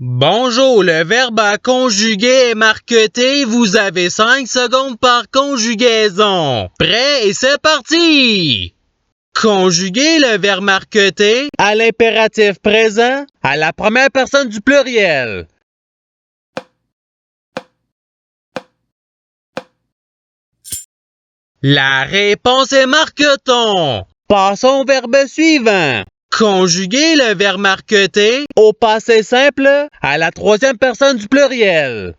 Bonjour, le verbe à conjuguer est marqueté. Vous avez 5 secondes par conjugaison. Prêt et c'est parti! Conjuguer le verbe marqueté à l'impératif présent à la première personne du pluriel. La réponse est marqueton. Passons au verbe suivant. Conjuguer le verbe marqueté au passé simple à la troisième personne du pluriel.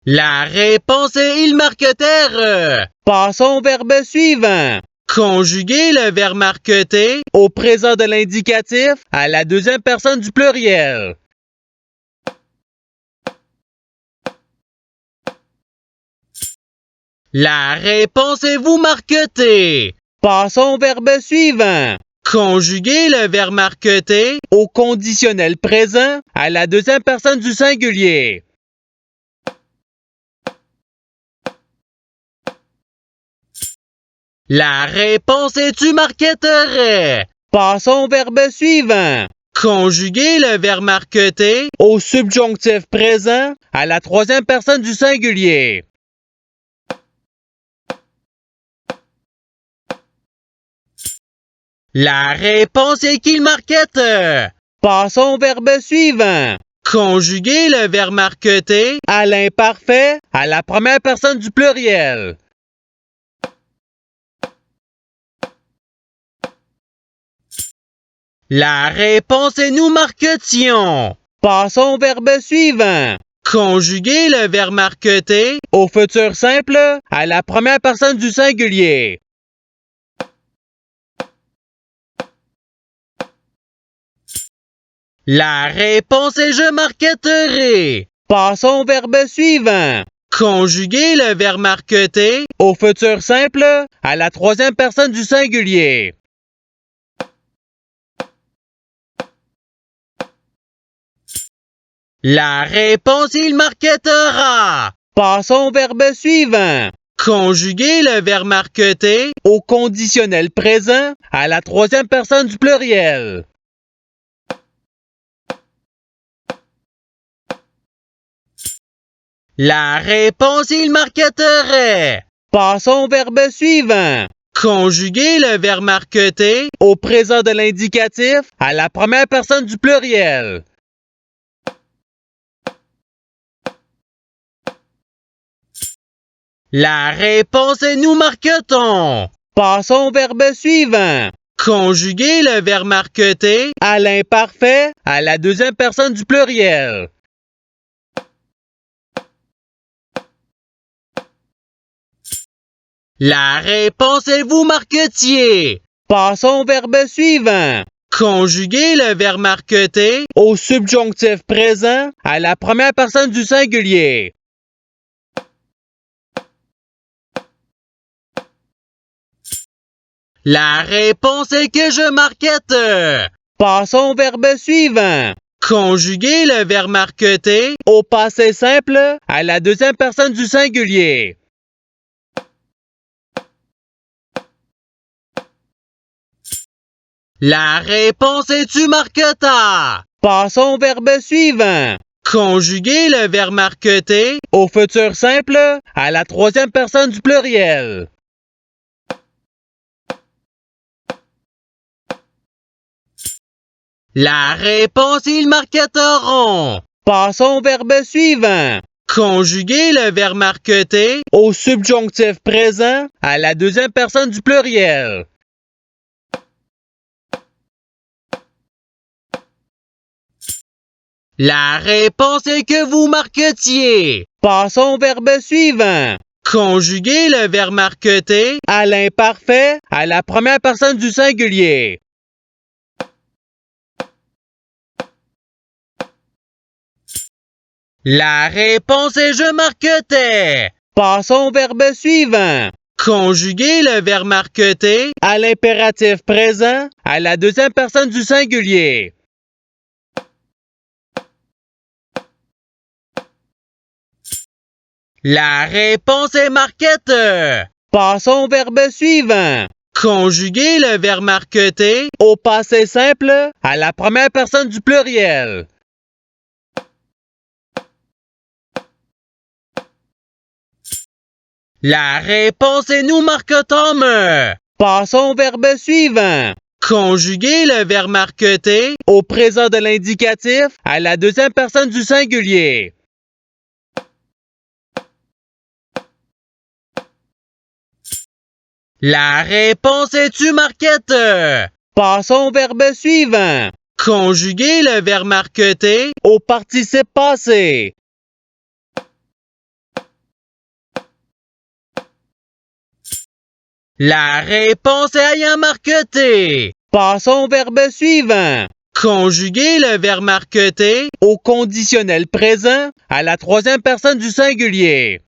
La réponse est il marquetèrent. Passons au verbe suivant. Conjuguer le verbe marqueté au présent de l'indicatif à la deuxième personne du pluriel. La réponse est vous marquetez. Passons au verbe suivant. Conjuguer le verbe marqueté au conditionnel présent à la deuxième personne du singulier. La réponse est tu marquetterais. Passons au verbe suivant. Conjuguer le verbe marqueté au subjonctif présent à la troisième personne du singulier. La réponse est qu'il marquette. Passons au verbe suivant. Conjuguer le verbe marqueté à l'imparfait à la première personne du pluriel. La réponse est nous marquetions. Passons au verbe suivant. Conjuguer le verbe marqueté au futur simple à la première personne du singulier. La réponse est je marquetterai. Passons au verbe suivant. Conjuguer le verbe marqueté au futur simple à la troisième personne du singulier. La réponse il marquettera. Passons au verbe suivant. Conjuguer le verbe marqueté au conditionnel présent à la troisième personne du pluriel. La réponse il marquetterait. Passons au verbe suivant. Conjuguer le verbe marqueté au présent de l'indicatif à la première personne du pluriel. La réponse est nous marquetons. Passons au verbe suivant. Conjuguer le verbe marqueté à l'imparfait à la deuxième personne du pluriel. La réponse est vous marquetiez. Passons au verbe suivant. Conjuguer le verbe marqueté au subjonctif présent à la première personne du singulier. La réponse est que je marquette. Passons au verbe suivant. Conjuguer le verbe marqueté au passé simple à la deuxième personne du singulier. La réponse est tu marqueta. Passons au verbe suivant. Conjuguer le verbe marqueté au futur simple à la troisième personne du pluriel. La réponse ils marquetteront. Passons au verbe suivant. Conjuguer le verbe marqueté au subjonctif présent à la deuxième personne du pluriel. La réponse est que vous marquetiez. Passons au verbe suivant. Conjuguer le verbe marqueté à l'imparfait à la première personne du singulier. La réponse est je marquetais. Passons au verbe suivant. Conjuguer le verbe marqueté à l'impératif présent à la deuxième personne du singulier. La réponse est marquette. Passons au verbe suivant. Conjuguer le verbe marqueté au passé simple à la première personne du pluriel. La réponse est nous, Marc-Tom. Passons au verbe suivant. Conjuguer le verbe marqueté au présent de l'indicatif à la deuxième personne du singulier. La réponse est-tu Marquette? Passons au verbe suivant. Conjuguer le verbe marqueté au participe passé. La réponse est ayant marqueté. Passons au verbe suivant. Conjuguer le verbe marqueté au conditionnel présent à la troisième personne du singulier.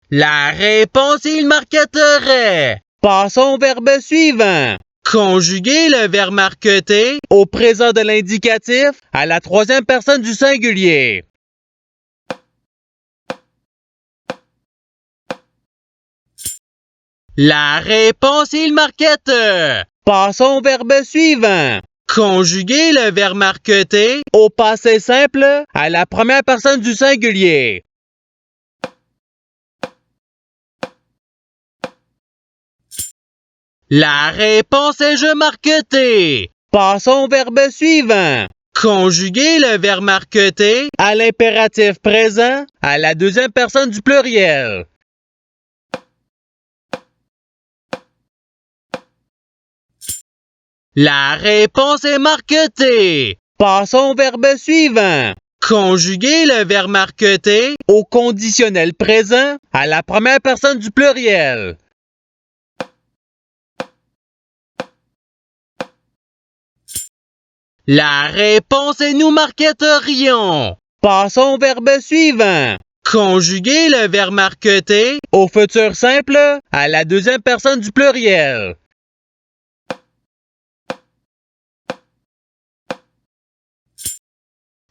La réponse est il marqueterait. Passons au verbe suivant. Conjuguer le verbe marqueté au présent de l'indicatif à la troisième personne du singulier. La réponse est il marquette. Passons au verbe suivant. Conjuguer le verbe marqueté au passé simple à la première personne du singulier. La réponse est je marqueté. Passons au verbe suivant. Conjuguer le verbe marqueté à l'impératif présent à la deuxième personne du pluriel. La réponse est marquetée. Passons au verbe suivant. Conjuguer le verbe marqueté au conditionnel présent à la première personne du pluriel. La réponse est nous marquetterions. Passons au verbe suivant. Conjuguer le verbe marqueté au futur simple à la deuxième personne du pluriel.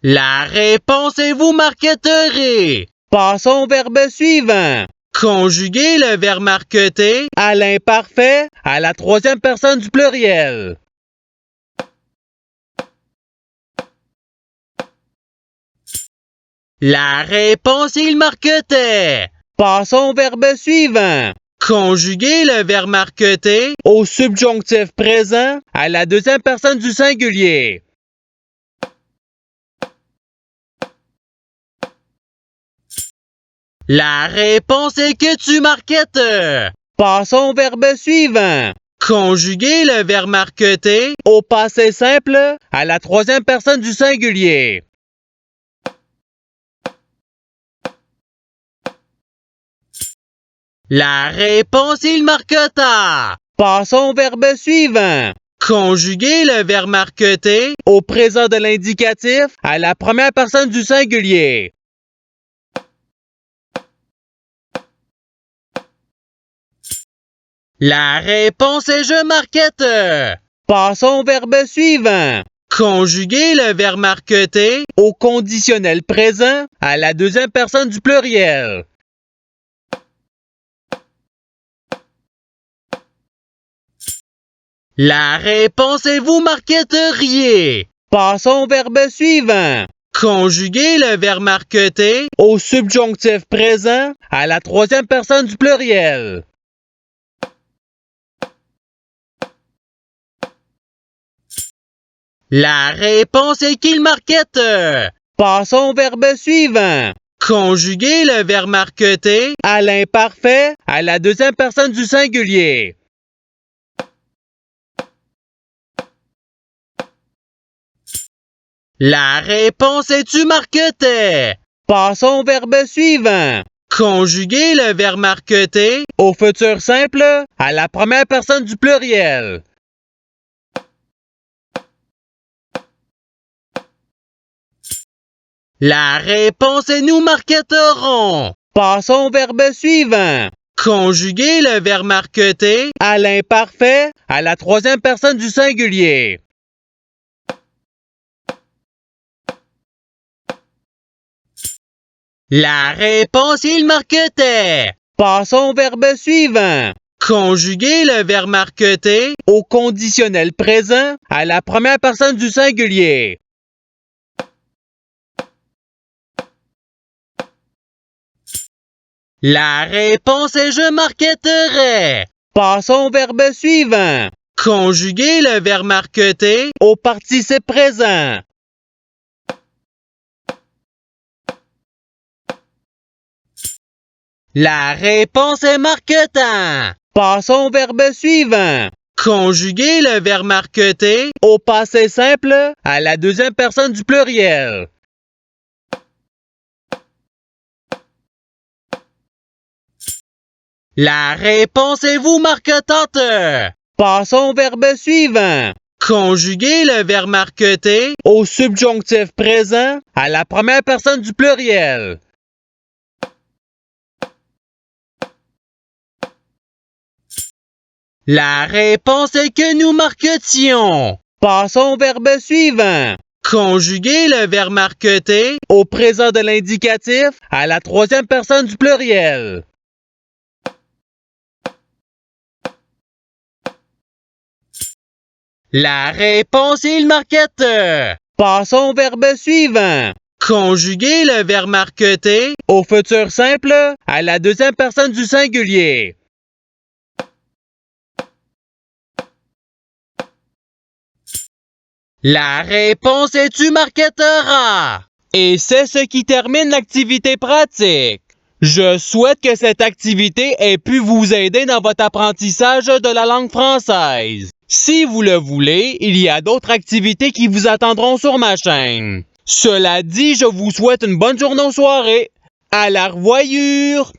La réponse est vous marqueterez. Passons au verbe suivant. Conjuguer le verbe marqueté à l'imparfait à la troisième personne du pluriel. La réponse est il marquetait. Passons au verbe suivant. Conjuguer le verbe marqueté au subjonctif présent à la deuxième personne du singulier. La réponse est que tu marquettes. Passons au verbe suivant. Conjuguer le verbe marqueté au passé simple à la troisième personne du singulier. La réponse est il marqueta. Passons au verbe suivant. Conjuguer le verbe marqueté au présent de l'indicatif à la première personne du singulier. La réponse est je marquette. Passons au verbe suivant. Conjuguer le verbe marqueté au conditionnel présent à la deuxième personne du pluriel. La réponse est vous marquetteriez. Passons au verbe suivant. Conjuguer le verbe marqueté au subjonctif présent à la troisième personne du pluriel. La réponse est qu'il marquette. Passons au verbe suivant. Conjuguer le verbe marqueté à l'imparfait à la deuxième personne du singulier. La réponse est tu marquetais. Passons au verbe suivant. Conjuguer le verbe marqueté au futur simple à la première personne du pluriel. La réponse est nous marquetterons. Passons au verbe suivant. Conjuguer le verbe marqueté à l'imparfait à la troisième personne du singulier. La réponse, il marquetait. Passons au verbe suivant. Conjuguer le verbe marqueté au conditionnel présent à la première personne du singulier. La réponse est je marquetterai. Passons au verbe suivant. Conjuguer le verbe marqueté au participe présent. La réponse est marquetant. Passons au verbe suivant. Conjuguer le verbe marqueté au passé simple à la deuxième personne du pluriel. La réponse est vous marquetante. Passons au verbe suivant. Conjuguer le verbe marqueté au subjonctif présent à la première personne du pluriel. La réponse est que nous marquetions. Passons au verbe suivant. Conjuguer le verbe marqueté au présent de l'indicatif à la troisième personne du pluriel. La réponse est il marquette. Passons au verbe suivant. Conjuguer le verbe marqueté au futur simple à la deuxième personne du singulier. La réponse est tu marquetteras. Et c'est ce qui termine l'activité pratique. Je souhaite que cette activité ait pu vous aider dans votre apprentissage de la langue française. Si vous le voulez, il y a d'autres activités qui vous attendront sur ma chaîne. Cela dit, je vous souhaite une bonne journée ou soirée. À la revoyure!